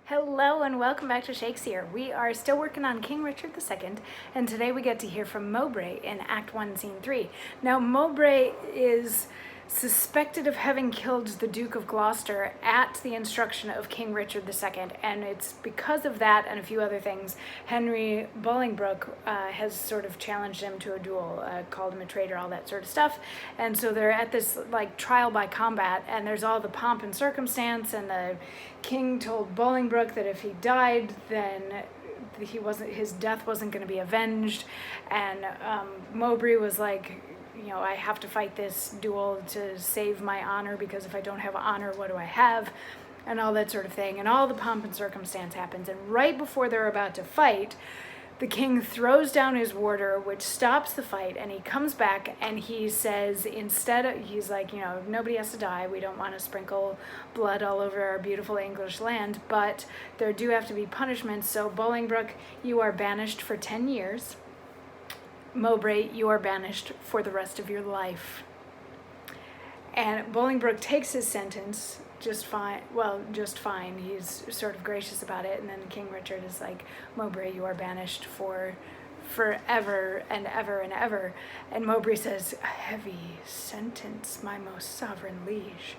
Hello and welcome back to Shakesyear. We are still working on King Richard II, and today we get to hear from Mowbray in Act 1, Scene 3. Now, Mowbray is suspected of having killed the Duke of Gloucester at the instruction of King Richard II, and it's because of that and a few other things, Henry Bolingbroke has sort of challenged him to a duel, called him a traitor, all that sort of stuff. And so they're at this like trial by combat, and there's all the pomp and circumstance, and the king told Bolingbroke that if he died, then his death wasn't going to be avenged, and Mowbray was like, you know, I have to fight this duel to save my honor, because if I don't have honor, what do I have? And all that sort of thing. And all the pomp and circumstance happens. And right before they're about to fight, the king throws down his warder, which stops the fight, and he comes back and he says, he's like, you know, nobody has to die. We don't want to sprinkle blood all over our beautiful English land, but there do have to be punishments. So Bolingbroke, you are banished for 10 years. Mowbray, you are banished for the rest of your life. And Bolingbroke takes his sentence just fine. Well, just fine. He's sort of gracious about it. And then King Richard is like, Mowbray, you are banished for forever and ever and ever. And Mowbray says, a heavy sentence, my most sovereign liege,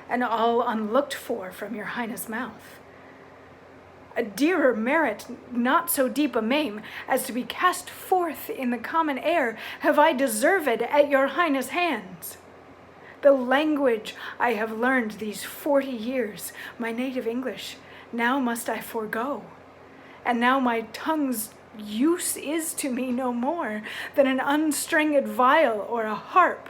and all unlooked for from your highness' mouth. A dearer merit, not so deep a maim, as to be cast forth in the common air, have I deserved at your highness' hands. The language I have learned these 40 years, my native English, now must I forego. And now my tongue's use is to me no more than an unstringed viol or a harp,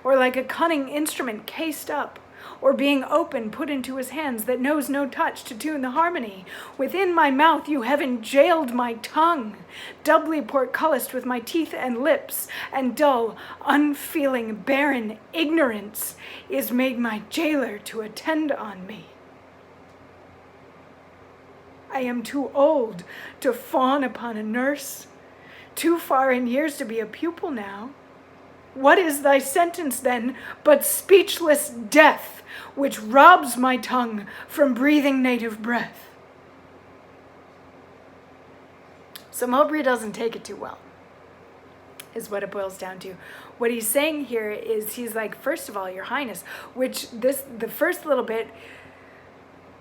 or like a cunning instrument cased up, or being open put into his hands that knows no touch to tune the harmony. Within my mouth you have enjailed my tongue, doubly portcullised with my teeth and lips, and dull, unfeeling, barren ignorance is made my jailer to attend on me. I am too old to fawn upon a nurse, too far in years to be a pupil now. What is thy sentence, then, but speechless death, which robs my tongue from breathing native breath? So Mowbray doesn't take it too well, is what it boils down to. What he's saying here is, he's like, first of all, your highness, which the first little bit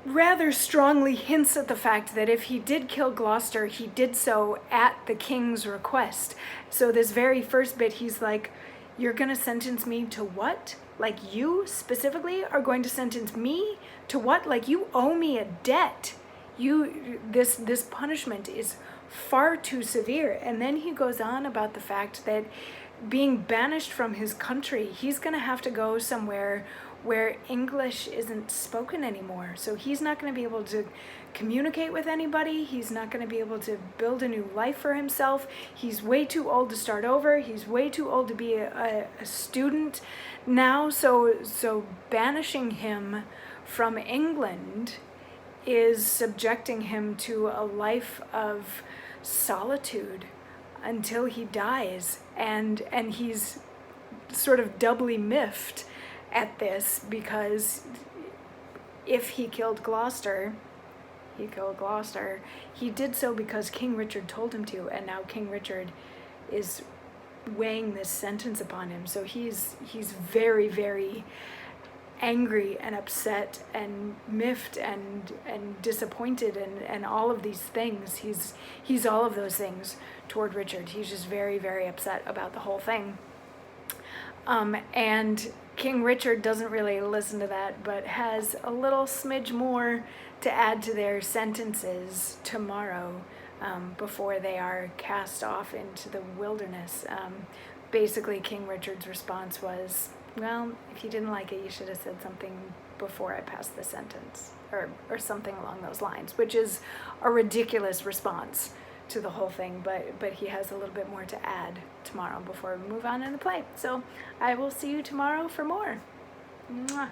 rather strongly hints at the fact that if he did kill Gloucester, he did so at the king's request. So this very first bit, he's like, you're going to sentence me to what? Like, you specifically are going to sentence me to what? Like, you owe me a debt. This punishment is far too severe. And then he goes on about the fact that being banished from his country, he's going to have to go somewhere where English isn't spoken anymore. So he's not going to be able to communicate with anybody. He's not going to be able to build a new life for himself. He's way too old to start over. He's way too old to be a student now. So banishing him from England is subjecting him to a life of solitude until he dies. And he's sort of doubly miffed at this, because if he killed Gloucester, he did so because King Richard told him to, and now King Richard is weighing this sentence upon him. So he's very, very angry and upset and miffed and disappointed and all of these things. He's all of those things toward Richard. He's just very, very upset about the whole thing. And King Richard doesn't really listen to that, but has a little smidge more to add to their sentences tomorrow, before they are cast off into the wilderness. Basically, King Richard's response was, well, if you didn't like it, you should have said something before I passed the sentence, or something along those lines, which is a ridiculous response to the whole thing, but he has a little bit more to add tomorrow before we move on in the play. So I will see you tomorrow for more. Mwah.